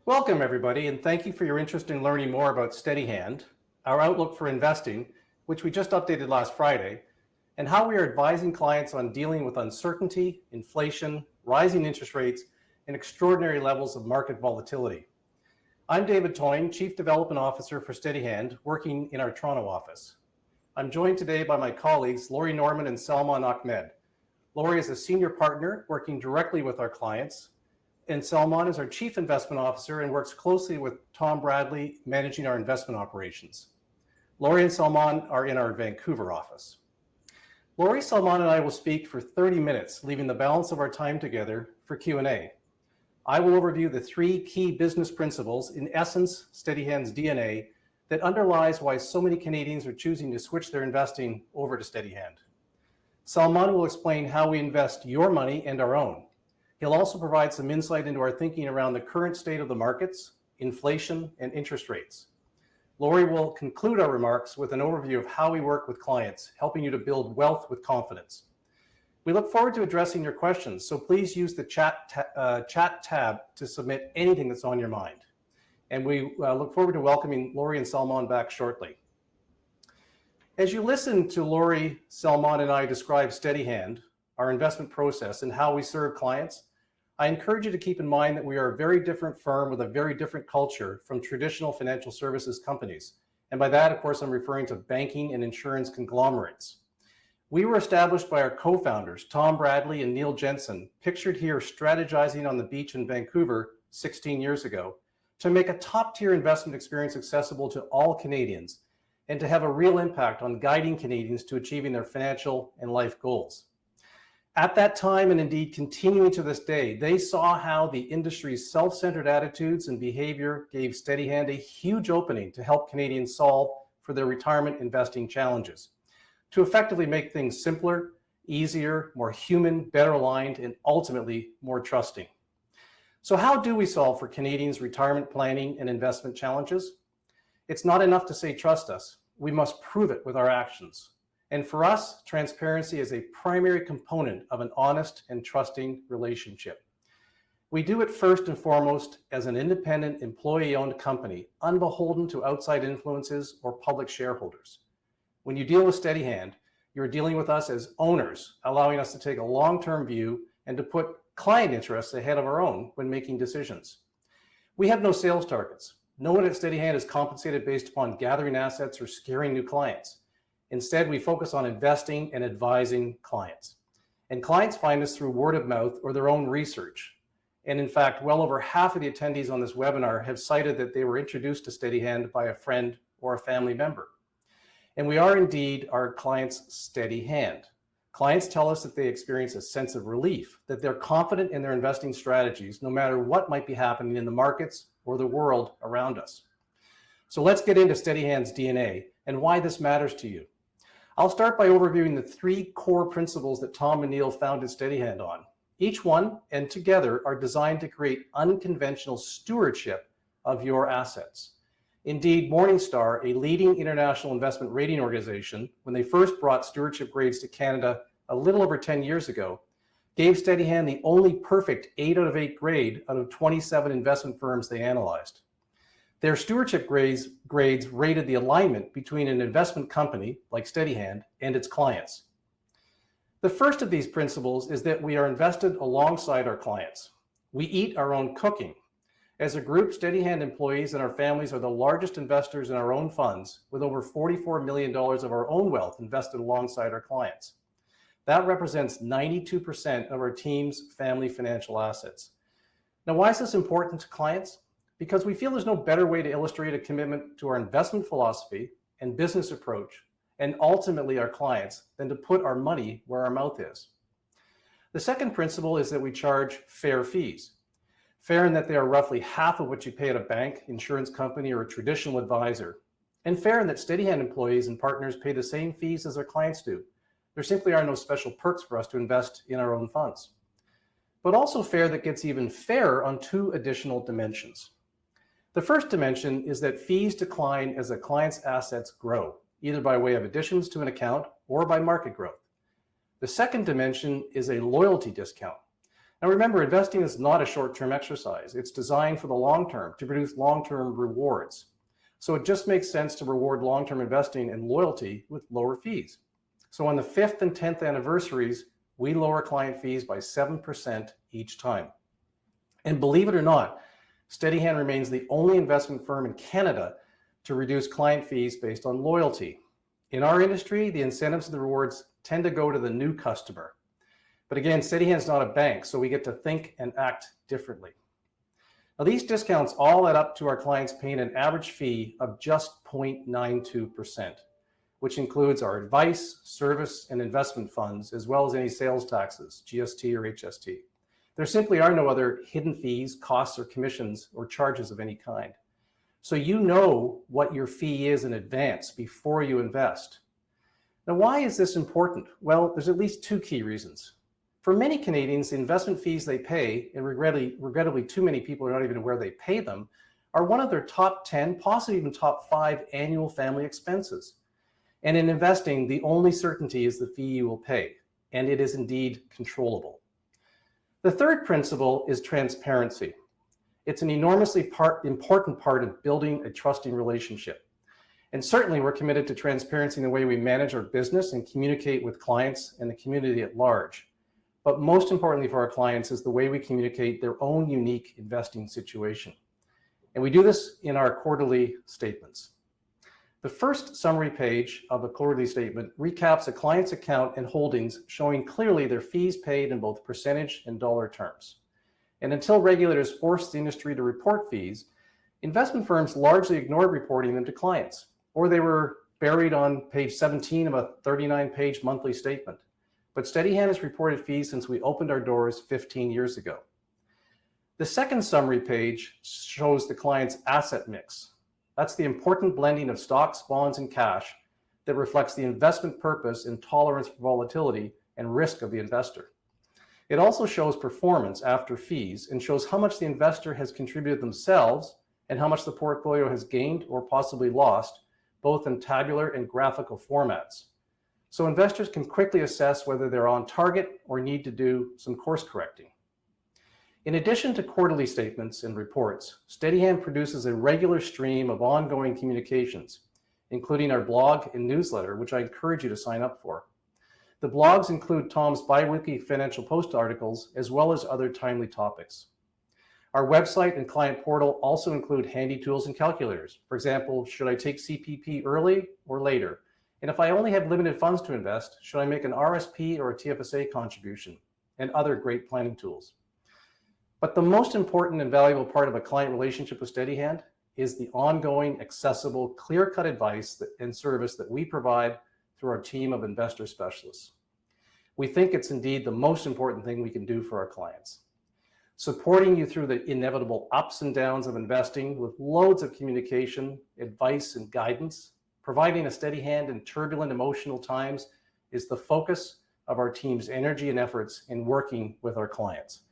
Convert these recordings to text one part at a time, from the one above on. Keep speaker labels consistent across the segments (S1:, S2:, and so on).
S1: Welcome, everybody, and thank you for your interest in learning more about Steadyhand, our outlook for investing, which we just updated last Friday, and how we are advising clients on dealing with uncertainty, inflation, rising interest rates, and extraordinary levels of market volatility. I'm David Toyne, Chief Development Officer for Steadyhand, working in our Toronto office. I'm joined today by my colleagues, Laurie Norman and Salman Ahmed. Laurie is a senior partner working directly with our clients, and Salman is our Chief Investment Officer and works closely with Tom Bradley, managing our investment operations. Laurie and Salman are in our Vancouver office. Laurie, Salman, and I will speak for 30 minutes, leaving the balance of our time together for Q&A. I will overview the three key business principles, in essence, Steadyhand's DNA, that underlies why so many Canadians are choosing to switch their investing over to Steadyhand. Salman will explain how we invest your money and our own. He'll also provide some insight into our thinking around the current state of the markets, inflation, and interest rates. Laurie will conclude our remarks with an overview of how we work with clients, helping you to build wealth with confidence. We look forward to addressing your questions, so please use the chat tab to submit anything that's on your mind. And we look forward to welcoming Laurie and Salman back shortly. As you listen to Laurie, Salman, and I describe Steadyhand, our investment process, and how we serve clients, I encourage you to keep in mind that we are a very different firm with a very different culture from traditional financial services companies. And by that, of course, I'm referring to banking and insurance conglomerates. We were established by our co-founders, Tom Bradley and Neil Jensen, pictured here strategizing on the beach in Vancouver 16 years ago, to make a top-tier investment experience accessible to all Canadians and to have a real impact on guiding Canadians to achieving their financial and life goals. At that time, and indeed continuing to this day, they saw how the industry's self-centered attitudes and behavior gave Steadyhand a huge opening to help Canadians solve for their retirement investing challenges, to effectively make things simpler, easier, more human, better aligned, and ultimately more trusting. So how do we solve for Canadians' retirement planning and investment challenges? It's not enough to say trust us. We must prove it with our actions. And for us, transparency is a primary component of an honest and trusting relationship. We do it first and foremost as an independent, employee-owned company, unbeholden to outside influences or public shareholders. When you deal with Steadyhand, you're dealing with us as owners, allowing us to take a long-term view and to put client interests ahead of our own when making decisions. We have no sales targets. No one at Steadyhand is compensated based upon gathering assets or scaring new clients. Instead, we focus on investing and advising clients. And clients find us through word of mouth or their own research. And in fact, well over half of the attendees on this webinar have cited that they were introduced to Steadyhand by a friend or a family member. And we are indeed our clients' steady hand. Clients tell us that they experience a sense of relief, that they're confident in their investing strategies, no matter what might be happening in the markets or the world around us. So let's get into Steadyhand's DNA and why this matters to you. I'll start by overviewing the three core principles that Tom and Neil founded Steadyhand on. Each one and together are designed to create unconventional stewardship of your assets. Indeed, Morningstar, a leading international investment rating organization, when they first brought stewardship grades to Canada a little over 10 years ago, gave Steadyhand the only perfect 8 out of 8 grade out of 27 investment firms they analyzed. Their stewardship grades rated the alignment between an investment company like Steadyhand and its clients. The first of these principles is that we are invested alongside our clients. We eat our own cooking. As a group, Steadyhand employees and our families are the largest investors in our own funds, with over $44 million of our own wealth invested alongside our clients. That represents 92% of our team's family financial assets. Now, why is this important to clients? Because we feel there's no better way to illustrate a commitment to our investment philosophy and business approach, and ultimately our clients, than to put our money where our mouth is. The second principle is that we charge fair fees. Fair in that they are roughly half of what you pay at a bank, insurance company, or a traditional advisor. And fair in that Steadyhand employees and partners pay the same fees as their clients do. There simply are no special perks for us to invest in our own funds. But also fair that gets even fairer on two additional dimensions. The first dimension is that fees decline as a client's assets grow, either by way of additions to an account or by market growth. The second dimension is a loyalty discount. Now remember, investing is not a short-term exercise. It's designed for the long term to produce long-term rewards. So it just makes sense to reward long-term investing and loyalty with lower fees. So on the 5th and 10th anniversaries, we lower client fees by 7% each time. And believe it or not, Steadyhand remains the only investment firm in Canada to reduce client fees based on loyalty. In our industry, the incentives and the rewards tend to go to the new customer. But again, Steadyhand is not a bank, so we get to think and act differently. Now, these discounts all add up to our clients paying an average fee of just 0.92%, which includes our advice, service, and investment funds, as well as any sales taxes, GST or HST. There simply are no other hidden fees, costs, or commissions or charges of any kind. So you know what your fee is in advance before you invest. Now, why is this important? Well, there's at least 2 key reasons. For many Canadians, the investment fees they pay, and regrettably too many people are not even aware they pay them, are one of their top 10, possibly even top 5 annual family expenses. And in investing, the only certainty is the fee you will pay, and it is indeed controllable. The third principle is transparency. It's an enormously important part of building a trusting relationship. And certainly we're committed to transparency in the way we manage our business and communicate with clients and the community at large. But most importantly for our clients is the way we communicate their own unique investing situation. And we do this in our quarterly statements. The first summary page of a quarterly statement recaps a client's account and holdings, showing clearly their fees paid in both percentage and dollar terms. And until regulators force the industry to report fees, investment firms largely ignored reporting them to clients, or they were buried on page 17 of a 39-page monthly statement. But Steadyhand has reported fees since we opened our doors 15 years ago. The second summary page shows the client's asset mix. That's the important blending of stocks, bonds, and cash that reflects the investment purpose and tolerance for volatility and risk of the investor. It also shows performance after fees and shows how much the investor has contributed themselves and how much the portfolio has gained or possibly lost, both in tabular and graphical formats. So investors can quickly assess whether they're on target or need to do some course correcting. In addition to quarterly statements and reports, Steadyhand produces a regular stream of ongoing communications, including our blog and newsletter, which I encourage you to sign up for. The blogs include Tom's bi-weekly financial post articles, as well as other timely topics. Our website and client portal also include handy tools and calculators. For example, should I take CPP early or later? And if I only have limited funds to invest, should I make an RSP or a TFSA contribution? And other great planning tools. But the most important and valuable part of a client relationship with Steadyhand is the ongoing, accessible, clear-cut advice and service that we provide through our team of investor specialists. We think it's indeed the most important thing we can do for our clients. Supporting you through the inevitable ups and downs of investing with loads of communication, advice, and guidance, providing a steady hand in turbulent emotional times is the focus of our team's energy and efforts in working with our clients.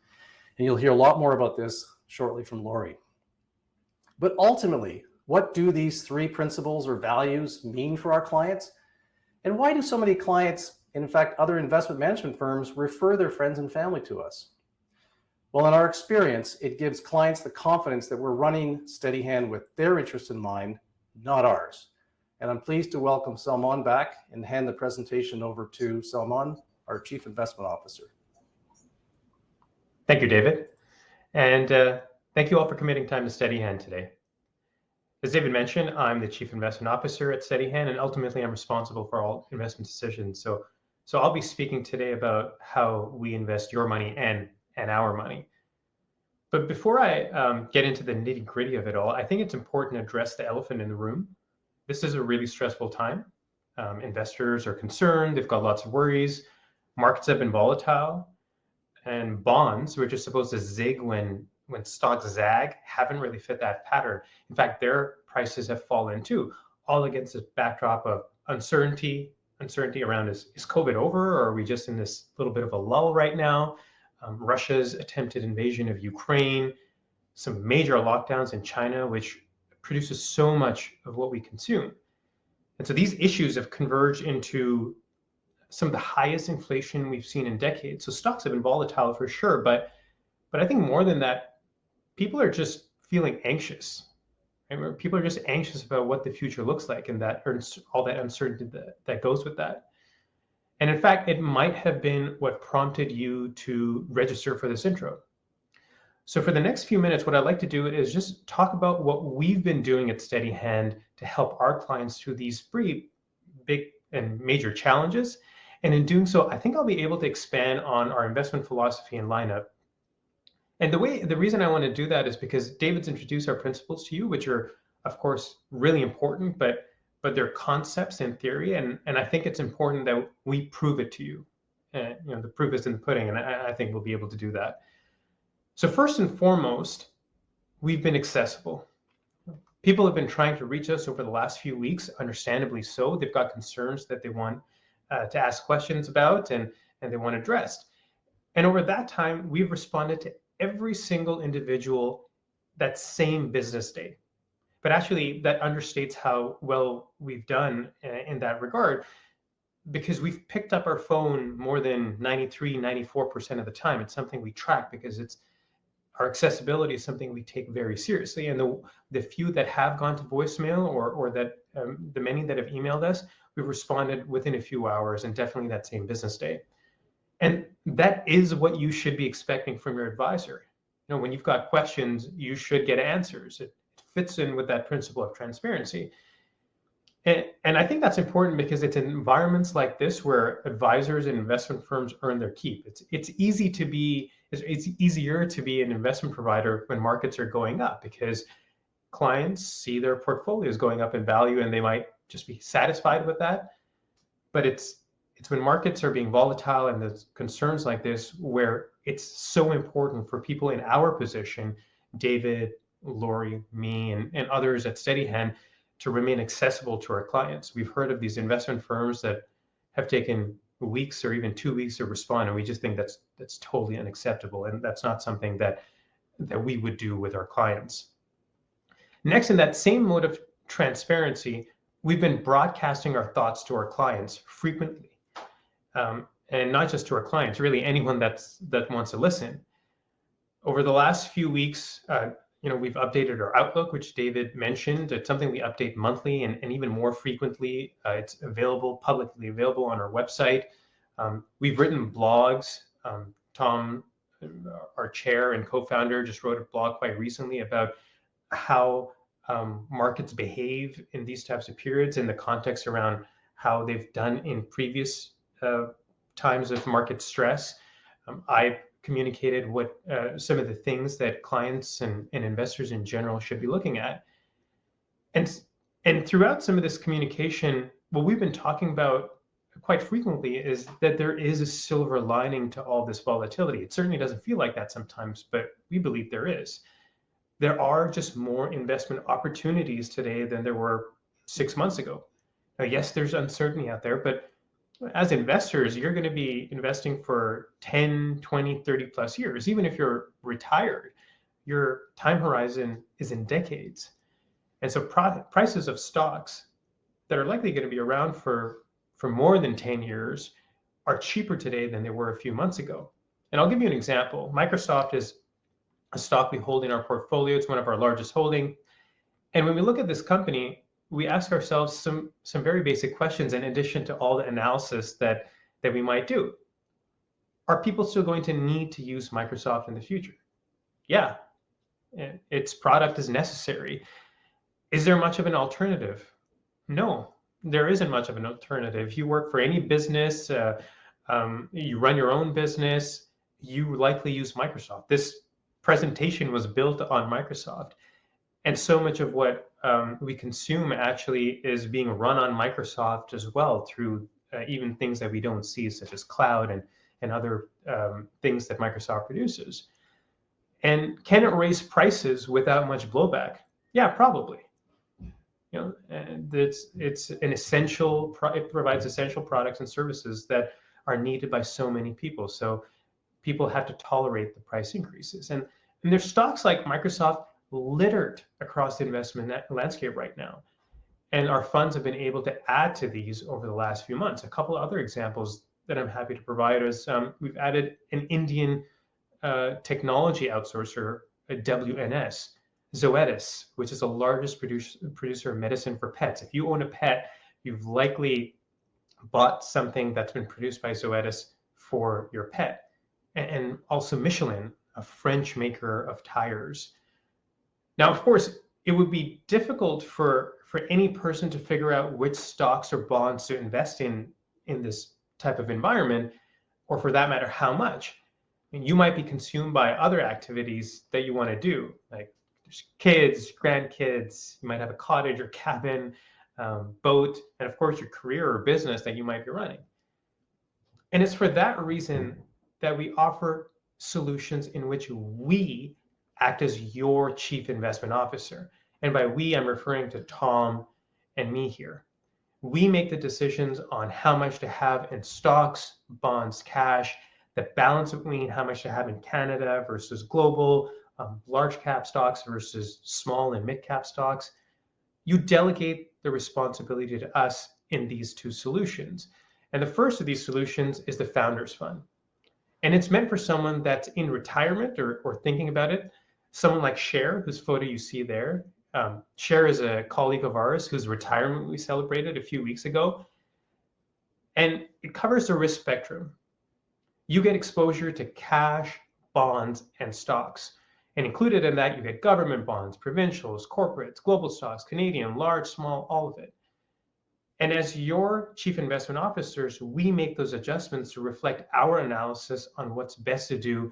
S1: And you'll hear a lot more about this shortly from Lori. But ultimately, what do these 3 principles or values mean for our clients? And why do so many clients, in fact, other investment management firms, refer their friends and family to us? Well, in our experience, it gives clients the confidence that we're running Steadyhand with their interest in mind, not ours. And I'm pleased to welcome Salman back and hand the presentation over to Salman, our Chief Investment Officer.
S2: Thank you, David. And thank you all for committing time to Steadyhand today. As David mentioned, I'm the Chief Investment Officer at Steadyhand, and ultimately I'm responsible for all investment decisions. So I'll be speaking today about how we invest your money and our money. But before I get into the nitty-gritty of it all, I think it's important to address the elephant in the room. This is a really stressful time. Investors are concerned, they've got lots of worries, markets have been volatile, and bonds, which are supposed to zig when stocks zag, haven't really fit that pattern. In fact, their prices have fallen too, all against this backdrop of uncertainty around is COVID over, or are we just in this little bit of a lull right now? Russia's attempted invasion of Ukraine, some major lockdowns in China, which produces so much of what we consume. And so these issues have converged into some of the highest inflation we've seen in decades. So stocks have been volatile for sure, but But I think more than that, people are just feeling anxious. Right? People are just anxious about what the future looks like, and that all that uncertainty that goes with that. And in fact, it might have been what prompted you to register for this intro. So for the next few minutes, what I'd like to do is just talk about what we've been doing at Steadyhand to help our clients through these pretty big and major challenges. And in doing so, I think I'll be able to expand on our investment philosophy and lineup. And the reason I want to do that is because David's introduced our principles to you, which are, of course, really important, but they're concepts in theory, and I think it's important that we prove it to you. And the proof is in the pudding, and I think we'll be able to do that. So first and foremost, we've been accessible. People have been trying to reach us over the last few weeks, understandably so. They've got concerns that they want to ask questions about, and they want addressed. And over that time, we've responded to every single individual that same business day. But actually, that understates how well we've done in that regard, because we've picked up our phone more than 93, 94% of the time. It's something we track because our accessibility is something we take very seriously. And the few that have gone to voicemail or that the many that have emailed us, we've responded within a few hours, and definitely that same business day. And that is what you should be expecting from your advisor. When you've got questions, you should get answers. It fits in with that principle of transparency. And I think that's important because it's in environments like this where advisors and investment firms earn their keep. It's easier to be an investment provider when markets are going up, because clients see their portfolios going up in value and they might just be satisfied with that. But it's when markets are being volatile and there's concerns like this where it's so important for people in our position, David, Lori, me, and others at Steadyhand, to remain accessible to our clients. We've heard of these investment firms that have taken weeks or even 2 weeks to respond, and we just think that's totally unacceptable, and that's not something that we would do with our clients. Next, in that same mode of transparency, we've been broadcasting our thoughts to our clients frequently. And not just to our clients, really anyone that wants to listen. Over the last few weeks, we've updated our outlook, which David mentioned. It's something we update monthly and even more frequently. It's publicly available on our website. We've written blogs. Tom, our chair and co-founder, just wrote a blog quite recently about how markets behave in these types of periods in the context around how they've done in previous times of market stress. I communicated what some of the things that clients and investors in general should be looking at. And throughout some of this communication, what we've been talking about quite frequently is that there is a silver lining to all this volatility. It certainly doesn't feel like that sometimes, but we believe there is. There are just more investment opportunities today than there were 6 months ago. Now, yes, there's uncertainty out there, but as investors, you're going to be investing for 10, 20, 30 plus years. Even if you're retired, your time horizon is in decades. And so prices of stocks that are likely going to be around for more than 10 years are cheaper today than they were a few months ago. And I'll give you an example. Microsoft is a stock we hold in our portfolio. It's one of our largest holdings. And when we look at this company, we ask ourselves some very basic questions in addition to all the analysis that we might do. Are people still going to need to use Microsoft in the future? Yeah, its product is necessary. Is there much of an alternative? No, there isn't much of an alternative. If you work for any business, you run your own business, you likely use Microsoft. This presentation was built on Microsoft. And so much of what we consume actually is being run on Microsoft as well, through even things that we don't see, such as cloud and other things that Microsoft produces. And can it raise prices without much blowback? Yeah, probably. And it's an essential. It provides essential products and services that are needed by so many people. So people have to tolerate the price increases. And there's stocks like Microsoft littered across the investment landscape right now. And our funds have been able to add to these over the last few months. A couple of other examples that I'm happy to provide is we've added an Indian technology outsourcer, a WNS, Zoetis, which is the largest producer of medicine for pets. If you own a pet, you've likely bought something that's been produced by Zoetis for your pet. And also Michelin, a French maker of tires. Now, of course, it would be difficult for any person to figure out which stocks or bonds to invest in this type of environment, or for that matter, how much. I mean, you might be consumed by other activities that you want to do, like there's kids, grandkids, you might have a cottage or cabin, boat, and of course your career or business that you might be running. And it's for that reason that we offer solutions in which we act as your chief investment officer. And by we, I'm referring to Tom and me here. We make the decisions on how much to have in stocks, bonds, cash, the balance between how much to have in Canada versus global, large cap stocks versus small and mid cap stocks. You delegate the responsibility to us in these two solutions. And the first of these solutions is the Founders Fund. And it's meant for someone that's in retirement or thinking about it. Someone like Cher, whose photo you see there. Cher is a colleague of ours whose retirement we celebrated a few weeks ago. And it covers the risk spectrum. You get exposure to cash, bonds, and stocks. And included in that, you get government bonds, provincials, corporates, global stocks, Canadian, large, small, all of it. And as your chief investment officers, we make those adjustments to reflect our analysis on what's best to do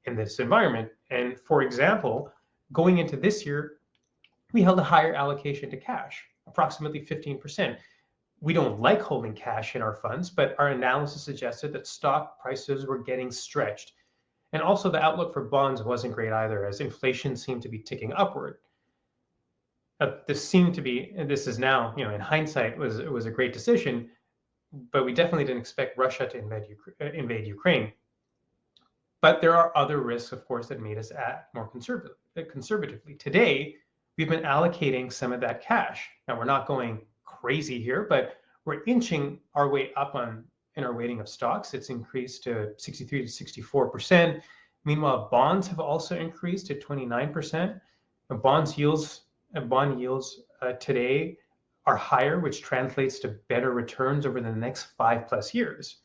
S2: in this environment. And for example, going into this year, we held a higher allocation to cash, approximately 15%. We don't like holding cash in our funds, but our analysis suggested that stock prices were getting stretched. And also the outlook for bonds wasn't great either, as inflation seemed to be ticking upward. This is now, in hindsight, it was a great decision, but we definitely didn't expect Russia to invade Ukraine. But there are other risks, of course, that made us act more conservatively. Today, we've been allocating some of that cash. Now, we're not going crazy here, but we're inching our way up in our weighting of stocks. It's increased to 63 to 64%. Meanwhile, bonds have also increased to 29%. Bond yields today are higher, which translates to better returns over the next 5+ years.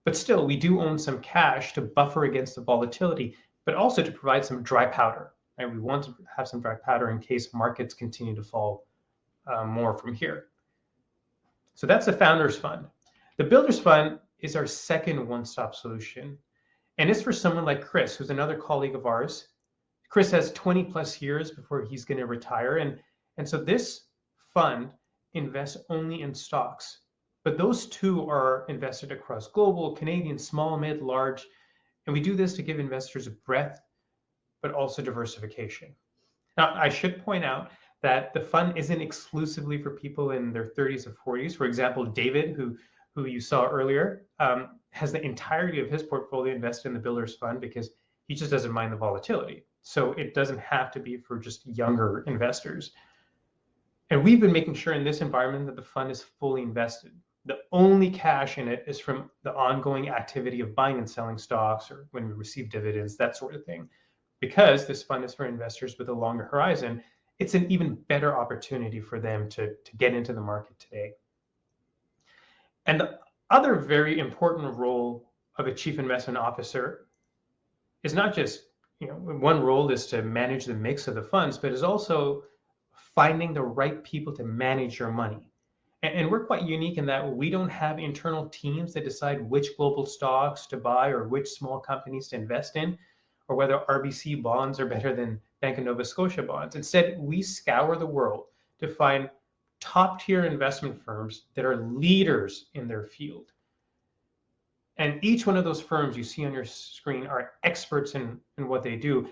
S2: But still, we do own some cash to buffer against the volatility, but also to provide some dry powder. Right? We want to have some dry powder in case markets continue to fall more from here. So that's the Founders Fund. The Builders Fund is our second one-stop solution. And it's for someone like Chris, who's another colleague of ours. Chris has 20+ years before he's going to retire. And so this fund invests only in stocks. But those two are invested across global, Canadian, small, mid, large. And we do this to give investors breadth, but also diversification. Now, I should point out that the fund isn't exclusively for people in their 30s or 40s. For example, David, who you saw earlier, has the entirety of his portfolio invested in the Builders Fund because he just doesn't mind the volatility. So it doesn't have to be for just younger investors. And we've been making sure in this environment that the fund is fully invested. The only cash in it is from the ongoing activity of buying and selling stocks or when we receive dividends, that sort of thing. Because this fund is for investors with a longer horizon, it's an even better opportunity for them to get into the market today. And the other very important role of a chief investment officer is not just, one role is to manage the mix of the funds, but is also finding the right people to manage your money. And we're quite unique in that we don't have internal teams that decide which global stocks to buy or which small companies to invest in, or whether RBC bonds are better than Bank of Nova Scotia bonds. Instead, we scour the world to find top-tier investment firms that are leaders in their field. And each one of those firms you see on your screen are experts in what they do.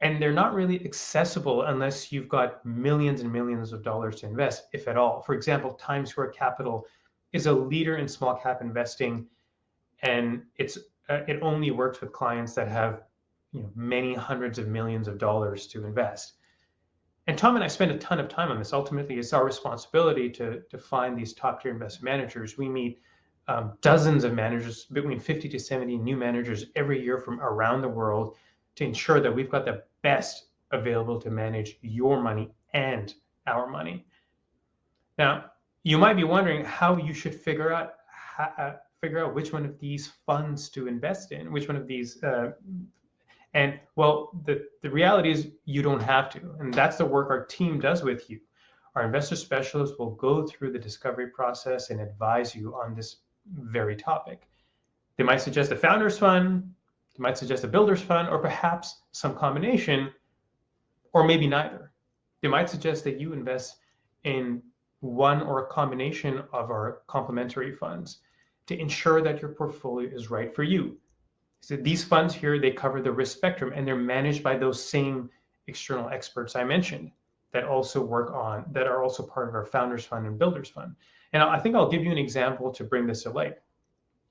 S2: And they're not really accessible unless you've got millions and millions of dollars to invest, if at all. For example, Times Square Capital is a leader in small cap investing, and it only works with clients that have many hundreds of millions of dollars to invest. And Tom and I spend a ton of time on this. Ultimately, it's our responsibility to find these top-tier investment managers. We meet dozens of managers, between 50 to 70 new managers every year from around the world to ensure that we've got the best available to manage your money and our money. Now, you might be wondering how you should figure out which one of these funds to invest in, which one of these. And well, the reality is you don't have to, and that's the work our team does with you. Our investor specialists will go through the discovery process and advise you on this very topic. They might suggest a founder's fund, they might suggest a builder's fund, or perhaps some combination, or maybe neither. They might suggest that you invest in one or a combination of our complementary funds to ensure that your portfolio is right for you. So these funds here, they cover the risk spectrum, and they're managed by those same external experts I mentioned that are also part of our Founders Fund and Builders Fund. And I think I'll give you an example to bring this to light.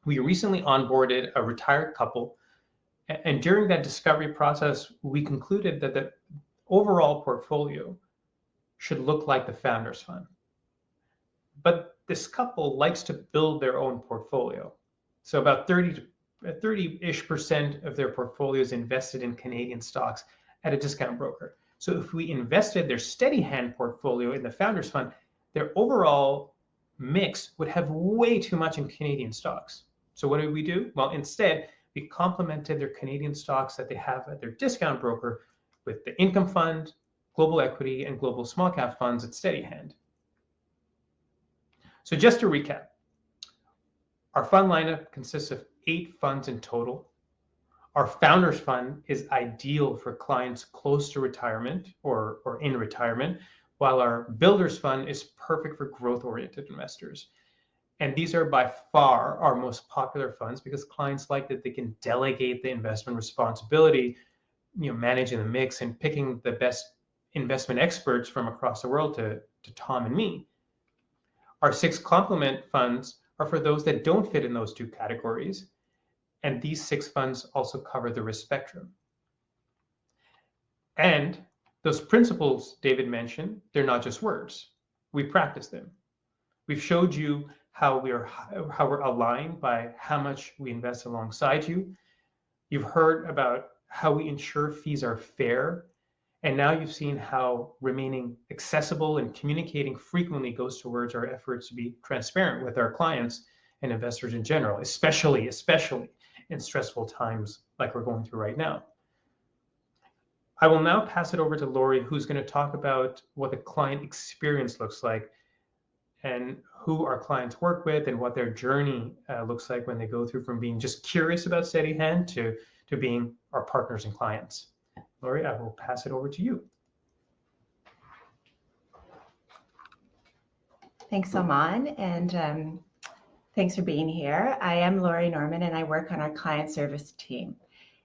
S2: We recently onboarded a retired couple, and during that discovery process, we concluded that the overall portfolio should look like the Founders Fund. But this couple likes to build their own portfolio. So about 30-ish% of their portfolio is invested in Canadian stocks at a discount broker. So if we invested their Steadyhand portfolio in the Founders Fund, their overall mix would have way too much in Canadian stocks. So what did we do? Well, instead, we complemented their Canadian stocks that they have at their discount broker with the income fund, global equity, and global small cap funds at Steadyhand. So just to recap, our fund lineup consists of 8 funds in total. Our Founders Fund is ideal for clients close to retirement or in retirement, while our Builders Fund is perfect for growth-oriented investors. And these are by far our most popular funds because clients like that they can delegate the investment responsibility, managing the mix and picking the best investment experts from across the world to Tom and me. Our 6 complement funds are for those that don't fit in those 2 categories. And these 6 funds also cover the risk spectrum. And those principles David mentioned, they're not just words. We practice them. We've showed you how we're aligned by how much we invest alongside you. You've heard about how we ensure fees are fair. And now you've seen how remaining accessible and communicating frequently goes towards our efforts to be transparent with our clients and investors in general, especially in stressful times like we're going through right now. I will now pass it over to Lori, who's going to talk about what the client experience looks like and who our clients work with and what their journey looks like when they go through from being just curious about Steadyhand to being our partners and clients. Lori, I will pass it over to you.
S3: Thanks, Salman, and thanks for being here. I am Lori Norman, and I work on our client service team.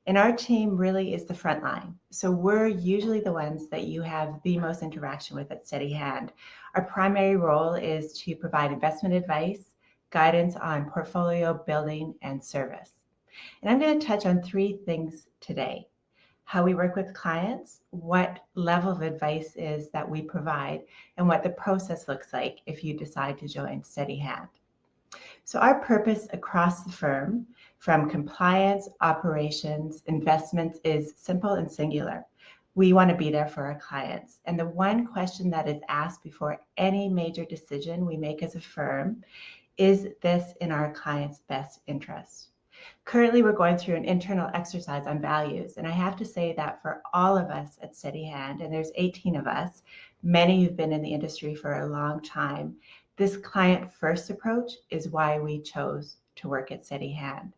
S3: And our team really is the front line. So we're usually the ones that you have the most interaction with at Steadyhand. Our primary role is to provide investment advice, guidance on portfolio building, and service. And I'm going to touch on 3 things today: how we work with clients, what level of advice is that we provide, and what the process looks like if you decide to join Steadyhand. So our purpose across the firm, from compliance, operations, investments, is simple and singular. We want to be there for our clients. And the one question that is asked before any major decision we make as a firm is this in our client's best interest? Currently, we're going through an internal exercise on values. And I have to say that for all of us at Steadyhand, and there's 18 of us, many who've been in the industry for a long time, this client-first approach is why we chose to work at Steadyhand.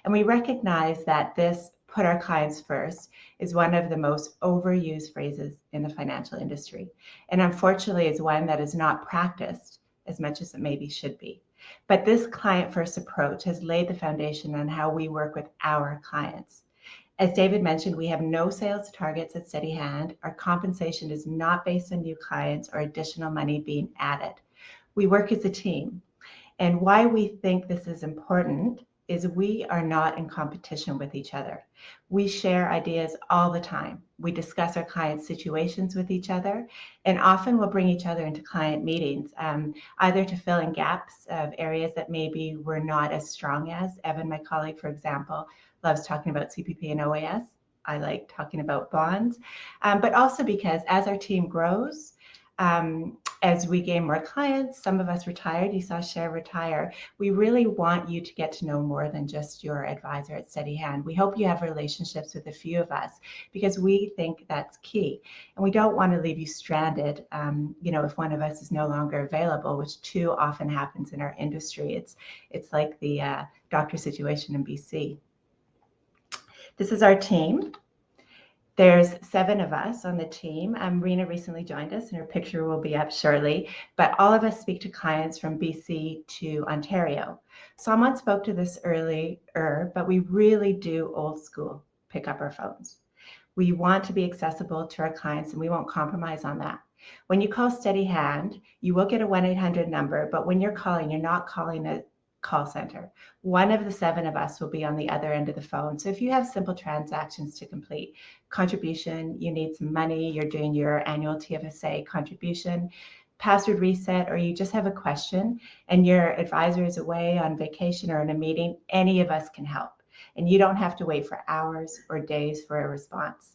S3: And we recognize that this put our clients first is one of the most overused phrases in the financial industry. And unfortunately, is one that is not practiced as much as it maybe should be. But this client-first approach has laid the foundation on how we work with our clients. As David mentioned, we have no sales targets at Steadyhand. Our compensation is not based on new clients or additional money being added. We work as a team. And why we think this is important is we are not in competition with each other. We share ideas all the time. We discuss our clients' situations with each other, and often we'll bring each other into client meetings, either to fill in gaps of areas that maybe we're not as strong as. Evan, my colleague, for example, loves talking about CPP and OAS. I like talking about bonds, but also because as our team grows, as we gain more clients, some of us retired, you saw Cher retire. We really want you to get to know more than just your advisor at Steadyhand. We hope you have relationships with a few of us because we think that's key. And we don't want to leave you stranded, if one of us is no longer available, which too often happens in our industry. It's like the doctor situation in BC. This is our team. There's 7 of us on the team. Rena recently joined us and her picture will be up shortly, but all of us speak to clients from BC to Ontario. Someone spoke to this earlier, but we really do old school pick up our phones. We want to be accessible to our clients and we won't compromise on that. When you call Steadyhand, you will get a 1-800 number, but when you're calling, you're not calling a call center. One of the 7 of us will be on the other end of the phone. So if you have simple transactions to complete, contribution, you need some money, you're doing your annual TFSA contribution, password reset, or you just have a question and your advisor is away on vacation or in a meeting, any of us can help. And you don't have to wait for hours or days for a response.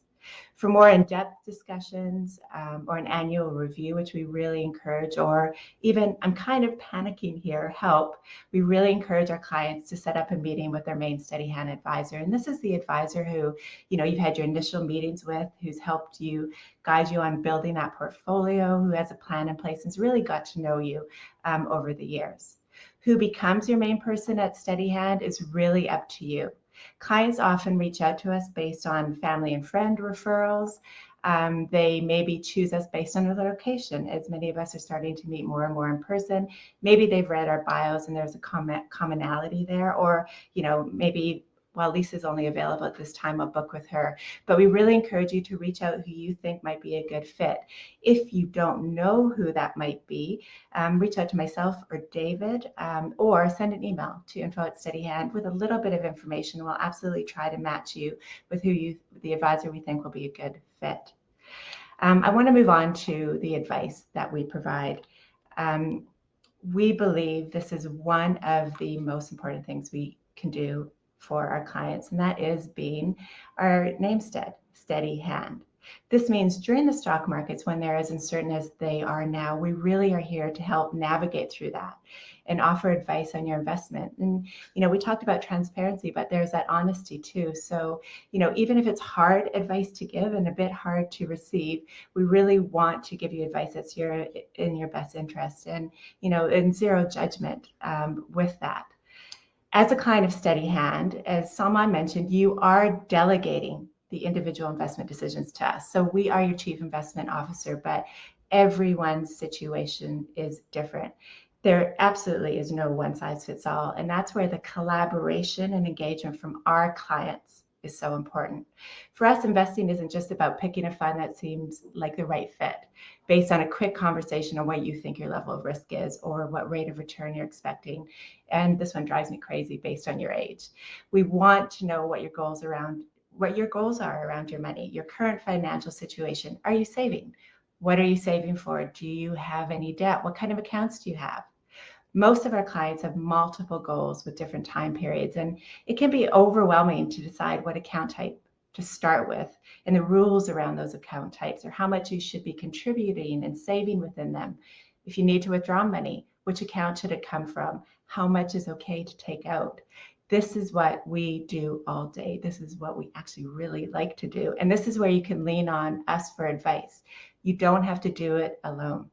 S3: For more in-depth discussions or an annual review, which we really encourage, or even, I'm kind of panicking here, help, we really encourage our clients to set up a meeting with their main Steadyhand advisor. And this is the advisor who, you've had your initial meetings with, who's helped you, guide you on building that portfolio, who has a plan in place, and has really got to know you over the years. Who becomes your main person at Steadyhand is really up to you. Clients often reach out to us based on family and friend referrals. They maybe choose us based on their location, as many of us are starting to meet more and more in person. Maybe they've read our bios and there's a commonality there, or maybe, well, Lisa's only available at this time, I'll book with her. But we really encourage you to reach out who you think might be a good fit. If you don't know who that might be, reach out to myself or David, or send an email to info@Steadyhand with a little bit of information. We'll absolutely try to match you with the advisor we think will be a good fit. I want to move on to the advice that we provide. We believe this is one of the most important things we can do for our clients, and that is being our namestead, Steadyhand. This means during the stock markets, when they're as uncertain as they are now, we really are here to help navigate through that and offer advice on your investment. And, we talked about transparency, but there's that honesty too. So, even if it's hard advice to give and a bit hard to receive, we really want to give you advice that's in your best interest and, in zero judgment with that. As a client of Steadyhand, as Salman mentioned, you are delegating the individual investment decisions to us. So we are your chief investment officer, but everyone's situation is different. There absolutely is no one size fits all. And that's where the collaboration and engagement from our clients is so important. For us, investing isn't just about picking a fund that seems like the right fit based on a quick conversation on what you think your level of risk is or what rate of return you're expecting. And this one drives me crazy based on your age. We want to know what your goals are around your money, your current financial situation. Are you saving? What are you saving for? Do you have any debt? What kind of accounts do you have? Most of our clients have multiple goals with different time periods, and it can be overwhelming to decide what account type to start with and the rules around those account types, or how much you should be contributing and saving within them. If you need to withdraw money, which account should it come from? How much is okay to take out? This is what we do all day. This is what we actually really like to do. And this is where you can lean on us for advice. You don't have to do it alone.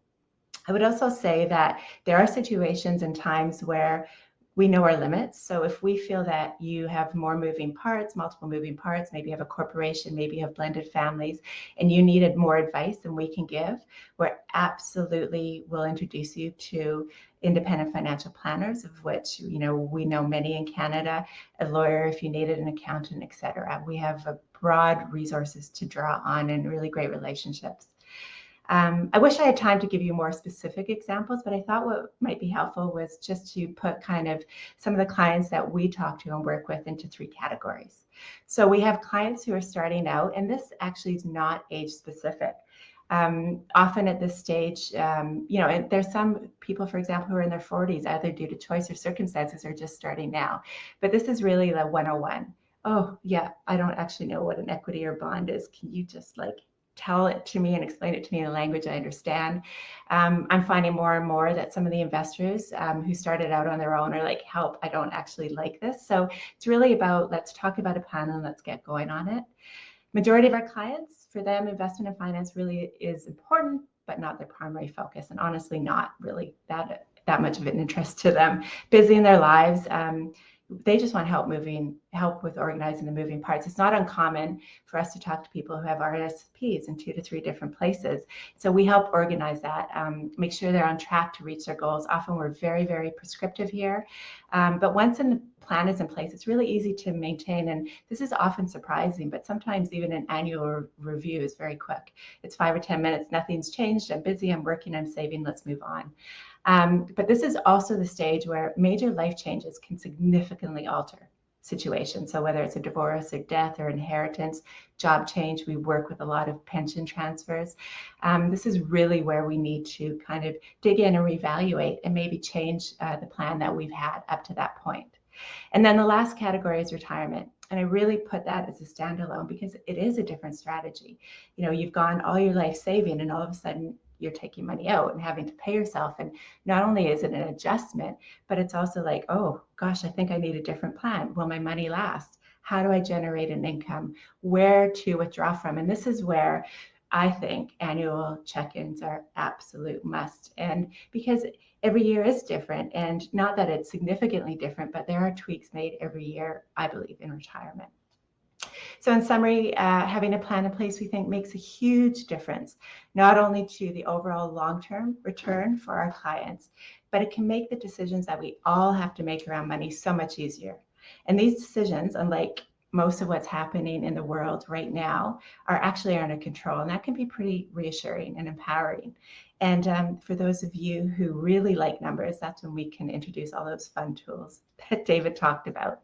S3: I would also say that there are situations and times where we know our limits. So if we feel that you have more moving parts, multiple moving parts, maybe you have a corporation, maybe you have blended families, and you needed more advice than we can give, we're absolutely will introduce you to independent financial planners, of which we know many in Canada, a lawyer if you needed, an accountant, etc. We have a broad resources to draw on and really great relationships. I wish I had time to give you more specific examples, but I thought what might be helpful was just to put kind of some of the clients that we talk to and work with into 3 categories. So we have clients who are starting out, and this actually is not age specific. Often at this stage, and there's some people, for example, who are in their 40s, either due to choice or circumstances, are just starting now. But this is really the 101. Oh, yeah, I don't actually know what an equity or bond is. Can you just tell it to me and explain it to me in a language I understand? I'm finding more and more that some of the investors who started out on their own are like, help, I don't actually like this. So it's really about, let's talk about a plan and let's get going on it. Majority of our clients, for them, investment and finance really is important, but not their primary focus, and honestly not really that much of an interest to them. Busy in their lives, they just want help with organizing the moving parts. It's not uncommon for us to talk to people who have RSPs in 2 to 3 different places. So we help organize that, make sure they're on track to reach their goals. Often we're very, very prescriptive here. But once a plan is in place, it's really easy to maintain. And this is often surprising, but sometimes even an annual review is very quick. It's 5 or 10 minutes, nothing's changed, I'm busy, I'm working, I'm saving, let's move on. But this is also the stage where major life changes can significantly alter situations. So whether it's a divorce or death or inheritance, job change, we work with a lot of pension transfers. This is really where we need to kind of dig in and reevaluate and maybe change the plan that we've had up to that point. And then the last category is retirement. And I really put that as a standalone because it is a different strategy. You've gone all your life saving and all of a sudden you're taking money out and having to pay yourself. And not only is it an adjustment, but it's also like, oh gosh, I think I need a different plan. Will my money last? How do I generate an income? Where to withdraw from? And this is where I think annual check-ins are absolute must. And because every year is different, and not that it's significantly different, but there are tweaks made every year, I believe, in retirement. So in summary, having a plan in place, we think, makes a huge difference, not only to the overall long-term return for our clients, but it can make the decisions that we all have to make around money so much easier. And these decisions, unlike most of what's happening in the world right now, are actually under control. And that can be pretty reassuring and empowering. And for those of you who really like numbers, that's when we can introduce all those fun tools that David talked about.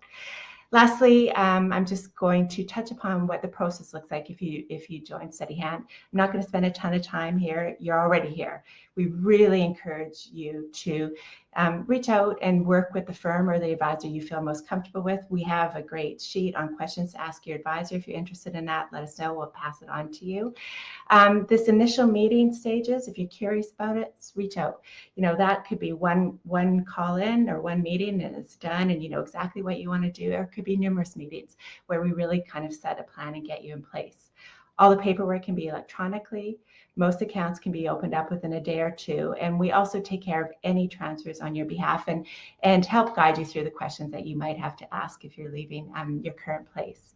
S3: Lastly, I'm just going to touch upon what the process looks like if you join Steadyhand. I'm not going to spend a ton of time here. You're already here. We really encourage you to reach out and work with the firm or the advisor you feel most comfortable with. We have a great sheet on questions to ask your advisor. If you're interested in that, let us know. We'll pass it on to you. This initial meeting stages, if you're curious about it, reach out. That could be one call in or one meeting and it's done and you know exactly what you want to do, or it could be numerous meetings where we really kind of set a plan and get you in place. All the paperwork can be electronically. Most accounts can be opened up within a day or 2. And we also take care of any transfers on your behalf and help guide you through the questions that you might have to ask if you're leaving your current place.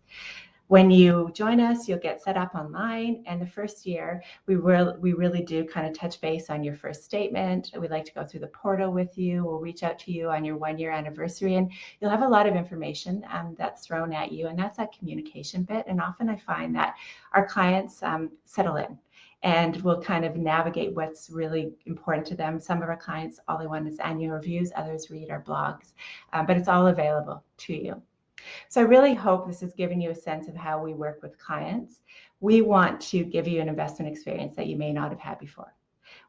S3: When you join us, you'll get set up online, and the first year, we really do kind of touch base on your first statement. We like to go through the portal with you. We'll reach out to you on your 1-year anniversary, and you'll have a lot of information that's thrown at you, and that's that communication bit. And often I find that our clients settle in and we'll kind of navigate what's really important to them. Some of our clients, all they want is annual reviews. Others read our blogs, but it's all available to you. So I really hope this has given you a sense of how we work with clients. We want to give you an investment experience that you may not have had before.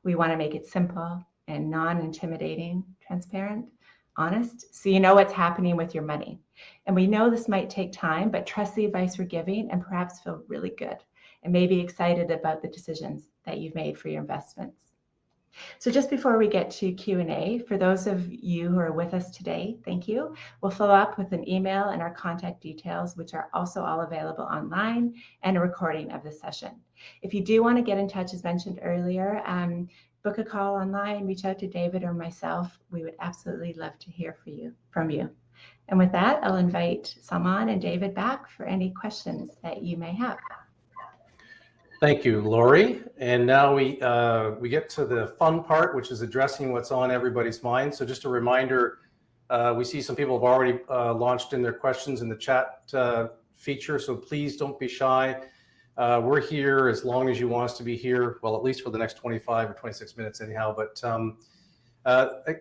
S3: We want to make it simple and non-intimidating, transparent, honest, so you know what's happening with your money. And we know this might take time, but trust the advice we're giving and perhaps feel really good and maybe excited about the decisions that you've made for your investments. So just before we get to Q&A, for those of you who are with us today, thank you. We'll follow up with an email and our contact details, which are also all available online, and a recording of this session. If you do want to get in touch, as mentioned earlier, book a call online, reach out to David or myself. We would absolutely love to hear from you. And with that, I'll invite Salman and David back for any questions that you may have.
S1: Thank you, Lori. And now we get to the fun part, which is addressing what's on everybody's mind. So just a reminder, we see some people have already launched in their questions in the chat feature, so please don't be shy. We're here as long as you want us to be here. Well, at least for the next 25 or 26 minutes anyhow. But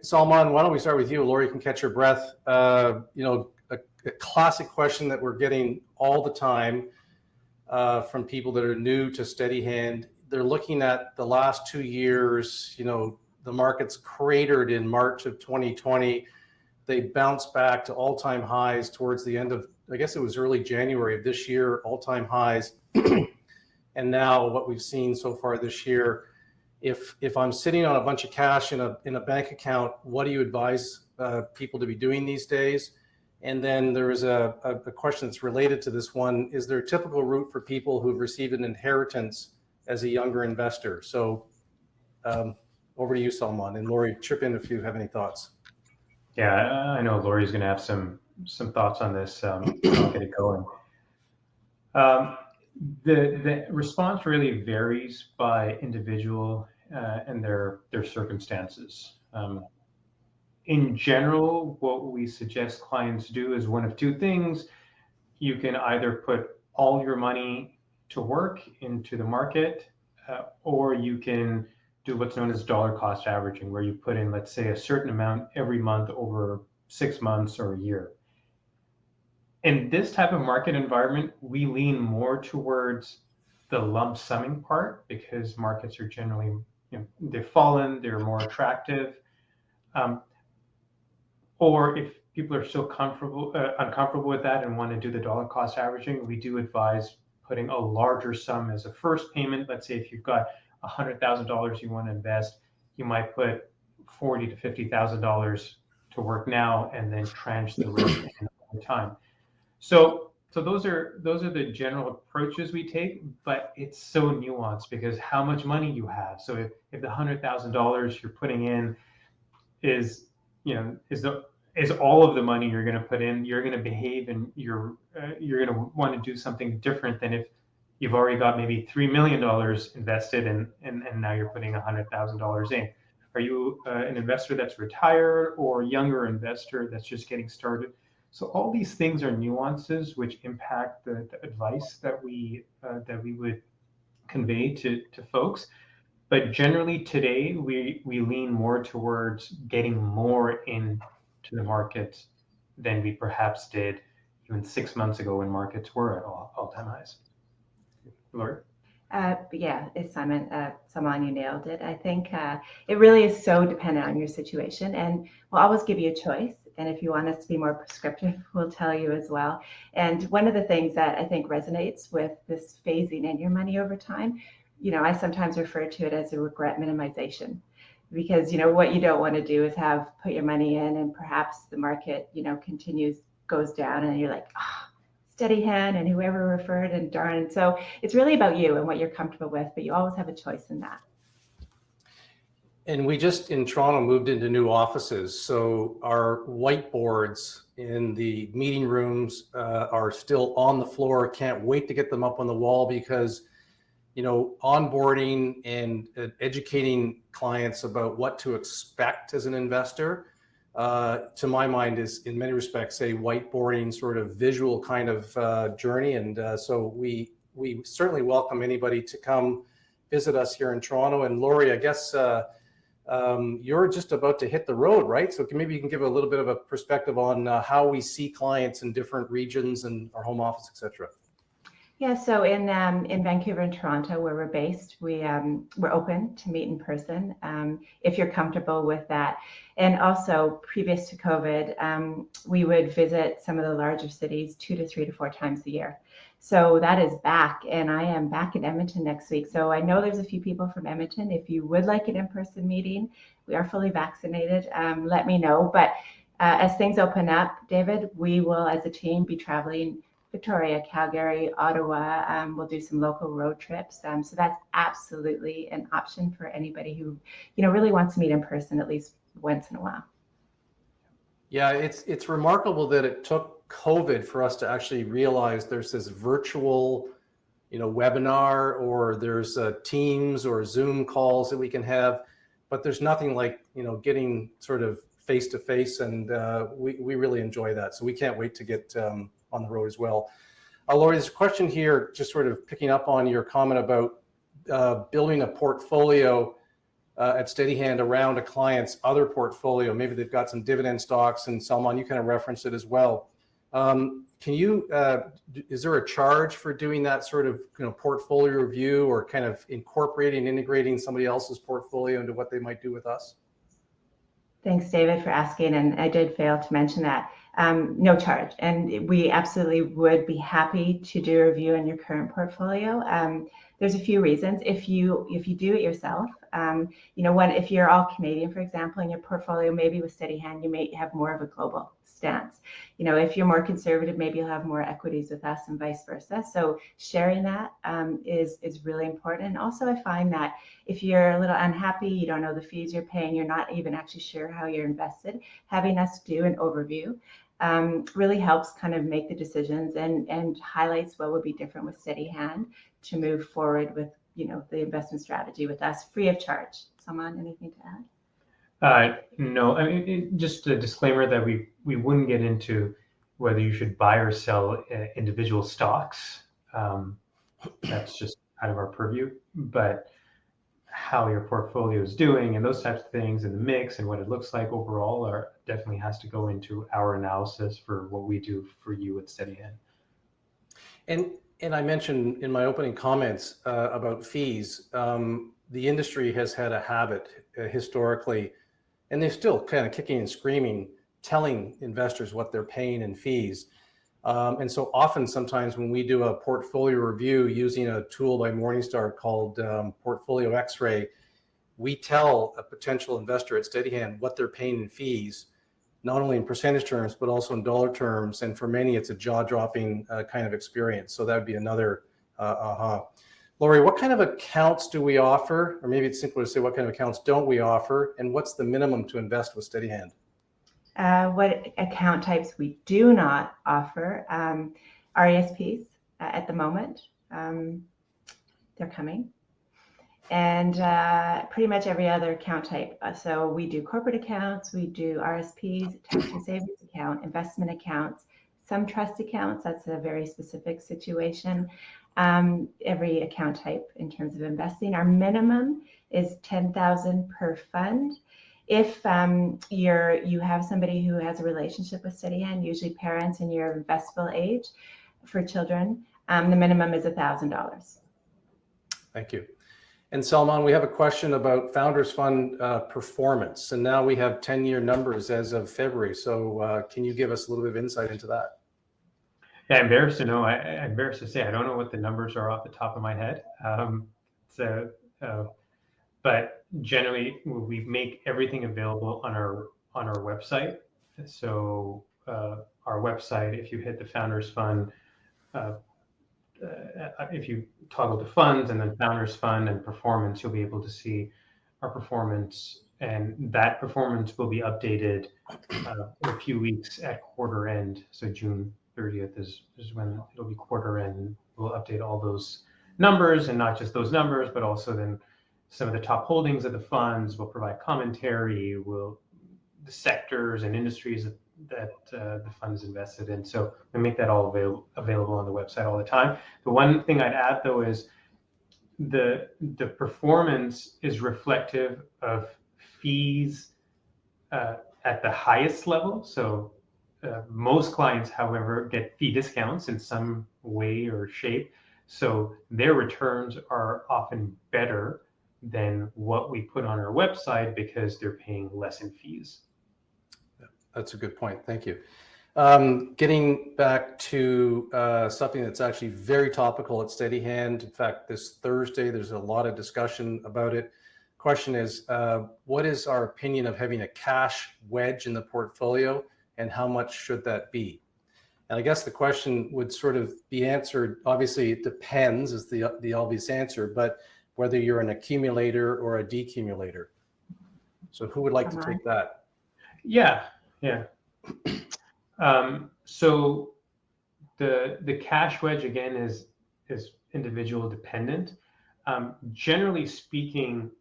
S1: Salman, why don't we start with you? Lori can catch her breath. A classic question that we're getting all the time from people that are new to Steadyhand. They're looking at the last 2 years. The market's cratered in March of 2020. They bounced back to all-time highs towards the end of, I guess it was early January of this year, all-time highs. And now what we've seen so far this year, if I'm sitting on a bunch of cash in a bank account, what do you advise people to be doing these days? And then there is a question that's related to this one. Is there a typical route for people who've received an inheritance as a younger investor? So over to you, Salman, and Lori, chip in if you have any thoughts.
S2: Yeah, I know Lori's going to have some thoughts on this. I'll get it going. The response really varies by individual and their circumstances. In general, what we suggest clients do is one of two things. You can either put all your money to work into the market, or you can do what's known as dollar cost averaging, where you put in, let's say, a certain amount every month over 6 months or a year. In this type of market environment, we lean more towards the lump summing part because markets are generally, they've fallen, they're more attractive. Or if people are still uncomfortable with that and want to do the dollar cost averaging, we do advise putting a larger sum as a first payment. Let's say if you've got $100,000 you want to invest, you might put $40,000 to $50,000 to work now and then tranche the rest over time. So those are the general approaches we take, but it's so nuanced because how much money you have. So if the $100,000 you're putting in is all of the money you're going to put in, you're going to behave and you're going to want to do something different than if you've already got maybe $3 million invested and now you're putting $100,000 in. Are you an investor that's retired or a younger investor that's just getting started? So all these things are nuances which impact the advice that we would convey to folks. But generally today, we lean more towards getting more into the market than we perhaps did even 6 months ago when markets were at all-time highs. Lori?
S3: Yeah, it's Simon. Salman, you nailed it. I think it really is so dependent on your situation, and we'll always give you a choice. And if you want us to be more prescriptive, we'll tell you as well. And one of the things that I think resonates with this phasing in your money over time, I sometimes refer to it as a regret minimization, because what you don't want to do is put your money in and perhaps the market goes down and you're like, Steadyhand and whoever referred and darn. So it's really about you and what you're comfortable with, but you always have a choice in that.
S1: And we just in Toronto moved into new offices. So our whiteboards in the meeting rooms are still on the floor. Can't wait to get them up on the wall because, onboarding and educating clients about what to expect as an investor, to my mind, is in many respects a whiteboarding sort of visual kind of journey. And so we certainly welcome anybody to come visit us here in Toronto. And Lori, I guess you're just about to hit the road, right? So maybe you can give a little bit of a perspective on how we see clients in different regions and our home office, et cetera.
S3: Yeah, so in Vancouver and Toronto, where we're based, we're open to meet in person if you're comfortable with that. And also, previous to COVID, we would visit some of the larger cities 2 to 3 to 4 times a year. So that is back, and I am back in Edmonton next week. So I know there's a few people from Edmonton. If you would like an in-person meeting, we are fully vaccinated. Let me know. But as things open up, David, we will, as a team, be traveling Victoria, Calgary, Ottawa. We'll do some local road trips. So that's absolutely an option for anybody who, really wants to meet in person at least once in a while.
S1: Yeah, it's remarkable that it took COVID for us to actually realize there's this virtual, webinar, or there's Teams or Zoom calls that we can have, but there's nothing like, getting sort of face to face, and we really enjoy that. So we can't wait to get on the road as well. Lori, there's a question here, just sort of picking up on your comment about building a portfolio at Steadyhand around a client's other portfolio. Maybe they've got some dividend stocks, and Salman, you kind of referenced it as well. Is there a charge for doing that sort of portfolio review, or kind of incorporating, integrating somebody else's portfolio into what they might do with us?
S3: Thanks, David, for asking, and I did fail to mention that. No charge, and we absolutely would be happy to do a review on your current portfolio. There's a few reasons. If you do it yourself, if you're all Canadian, for example, in your portfolio, maybe with Steadyhand, you may have more of a global stance. If you're more conservative, maybe you'll have more equities with us and vice versa. So sharing that is really important. And also, I find that if you're a little unhappy, you don't know the fees you're paying, you're not even actually sure how you're invested, having us do an overview really helps kind of make the decisions and highlights what would be different with Steadyhand to move forward with the investment strategy with us free of charge. Salman, anything to add?
S2: No, I mean, just a disclaimer that we wouldn't get into whether you should buy or sell individual stocks. That's just out of our purview. But how your portfolio is doing and those types of things, and the mix and what it looks like overall definitely has to go into our analysis for what we do for you at Steadyhand.
S1: And I mentioned in my opening comments about fees, the industry has had a habit historically, and they're still kind of kicking and screaming, telling investors what they're paying in fees. And so often, sometimes when we do a portfolio review using a tool by Morningstar called Portfolio X-Ray, we tell a potential investor at Steadyhand what they're paying in fees, not only in percentage terms, but also in dollar terms. And for many, it's a jaw-dropping kind of experience. So that would be another aha. Lori, what kind of accounts do we offer? Or maybe it's simpler to say, what kind of accounts don't we offer? And what's the minimum to invest with Steadyhand?
S3: What account types we do not offer? RESPs at the moment. They're coming. And pretty much every other account type. So we do corporate accounts, we do RSPs, tax and savings account, investment accounts, some trust accounts. That's a very specific situation. Every account type in terms of investing. Our minimum is $10,000 per fund. If you have somebody who has a relationship with Steadyhand, usually parents in your investable age for children, the minimum is $1,000.
S1: Thank you. And Salman, we have a question about Founders Fund performance, and now we have 10-year numbers as of February. So can you give us a little bit of insight into that?
S2: Yeah, I'm embarrassed to know. I'm embarrassed to say I don't know what the numbers are off the top of my head. But generally, we make everything available on our website. So our website, if you hit the Founders Fund, if you toggle to funds and then Founders Fund and performance, you'll be able to see our performance, and that performance will be updated in a few weeks at quarter end. So June 30th is when it'll be quarter end. We'll update all those numbers, and not just those numbers, but also then some of the top holdings of the funds. Will provide commentary, the sectors and industries that the fund is invested in. So we make that all available on the website all the time. The one thing I'd add, though, is the performance is reflective of fees at the highest level. So most clients, however, get fee discounts in some way or shape. So their returns are often better than what we put on our website because they're paying less in fees.
S1: That's a good point. Thank you. Getting back to something that's actually very topical at Steadyhand. In fact, this Thursday, there's a lot of discussion about it. Question is, what is our opinion of having a cash wedge in the portfolio, and how much should that be? And I guess the question would sort of be answered, obviously it depends is the obvious answer, but whether you're an accumulator or a decumulator. So who would like to take that?
S2: Yeah. So the cash wedge, again, is individual dependent. Generally speaking,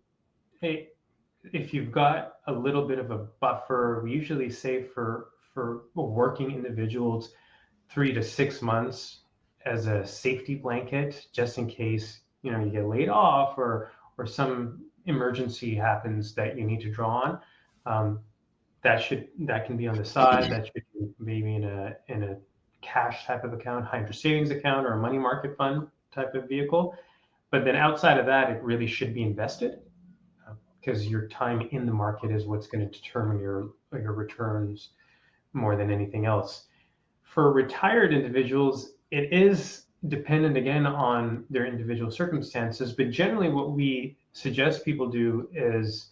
S2: if you've got a little bit of a buffer, we usually say for working individuals, 3 to 6 months as a safety blanket, just in case, you get laid off or some emergency happens that you need to draw on. That can be on the side. That should be maybe in a cash type of account, high interest savings account, or a money market fund type of vehicle. But then outside of that, it really should be invested, because your time in the market is what's going to determine your returns more than anything else. For retired individuals, it is dependent again on their individual circumstances, but generally what we suggest people do is,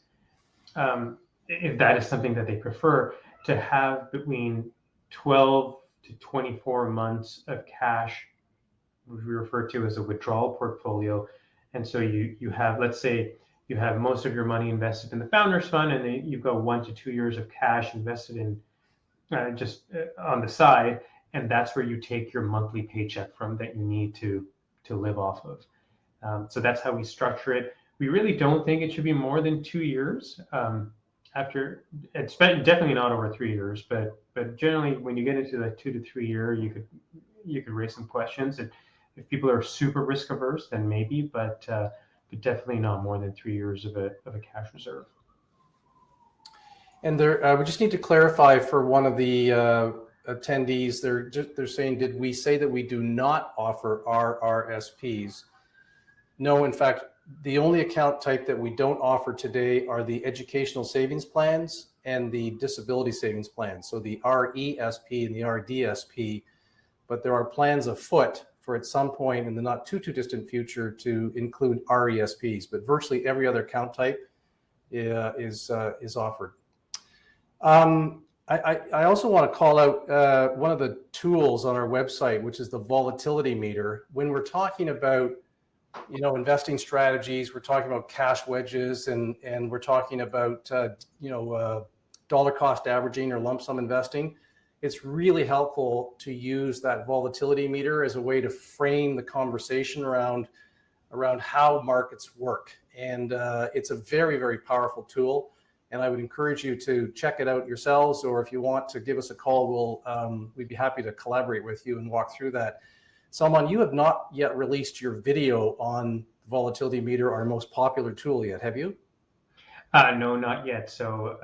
S2: if that is something that they prefer, to have between 12 to 24 months of cash, which we refer to as a withdrawal portfolio. And so you have, let's say, you have most of your money invested in the Founders Fund, and then you've got 1 to 2 years of cash invested in just on the side, and that's where you take your monthly paycheck from that you need to live off of. So that's how we structure it. We really don't think it should be more than 2 years. After it's definitely not over 3 years, but generally when you get into the 2 to 3 year, you could raise some questions. And if people are super risk averse, then maybe, but definitely not more than 3 years of a cash reserve.
S1: And we just need to clarify for one of the attendees. They're saying, did we say that we do not offer RRSPs? No, in fact, the only account type that we don't offer today are the educational savings plans and the disability savings plans. So the RESP and the RDSP, but there are plans afoot for at some point in the not too distant future to include RESPs, but virtually every other account type is offered. I also want to call out one of the tools on our website, which is the volatility meter. When we're talking about investing strategies, we're talking about cash wedges, and we're talking about dollar cost averaging or lump sum investing. It's really helpful to use that volatility meter as a way to frame the conversation around how markets work. And it's a very, very powerful tool. And I would encourage you to check it out yourselves, or if you want to give us a call, we'd be happy to collaborate with you and walk through that. Salman, you have not yet released your video on volatility meter, our most popular tool, yet, have you?
S2: No, not yet. So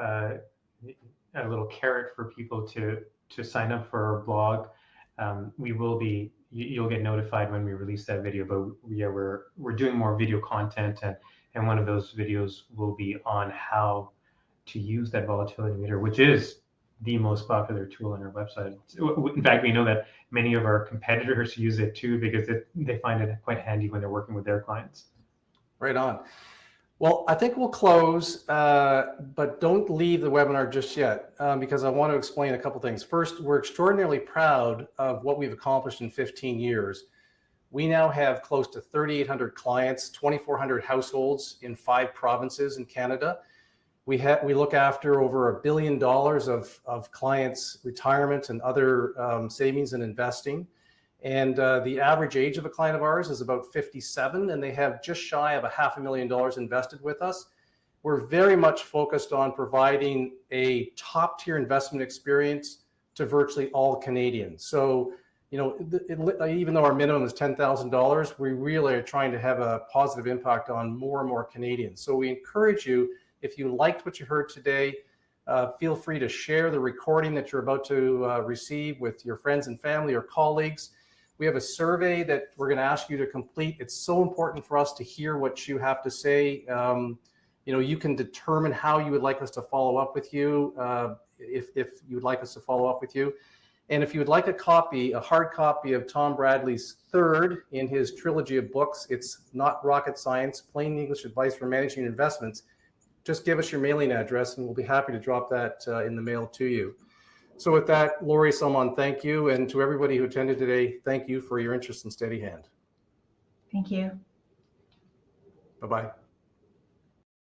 S2: a little carrot for people to sign up for our blog. You'll get notified when we release that video, but yeah, we're doing more video content, and one of those videos will be on how to use that volatility meter, which is the most popular tool on our website. In fact, we know that many of our competitors use it too, because they find it quite handy when they're working with their clients.
S1: Right on. Well, I think we'll close, but don't leave the webinar just yet, because I want to explain a couple things. First, we're extraordinarily proud of what we've accomplished in 15 years. We now have close to 3,800 clients, 2,400 households in 5 provinces in Canada. We look after over $1 billion of clients' retirement and other savings and investing. And the average age of a client of ours is about 57, and they have just shy of $500,000 invested with us. We're very much focused on providing a top-tier investment experience to virtually all Canadians. So, even though our minimum is $10,000, we really are trying to have a positive impact on more and more Canadians. So we encourage you, if you liked what you heard today, feel free to share the recording that you're about to receive with your friends and family or colleagues. We have a survey that we're going to ask you to complete. It's so important for us to hear what you have to say. You can determine how you would like us to follow up with you, if you would like us to follow up with you. And if you would like a hard copy of Tom Bradley's third in his trilogy of books, It's Not Rocket Science, Plain English Advice for Managing Investments, just give us your mailing address and we'll be happy to drop that in the mail to you. So with that, Lori, Salman, thank you. And to everybody who attended today, thank you for your interest in Steadyhand.
S3: Thank you.
S1: Bye-bye.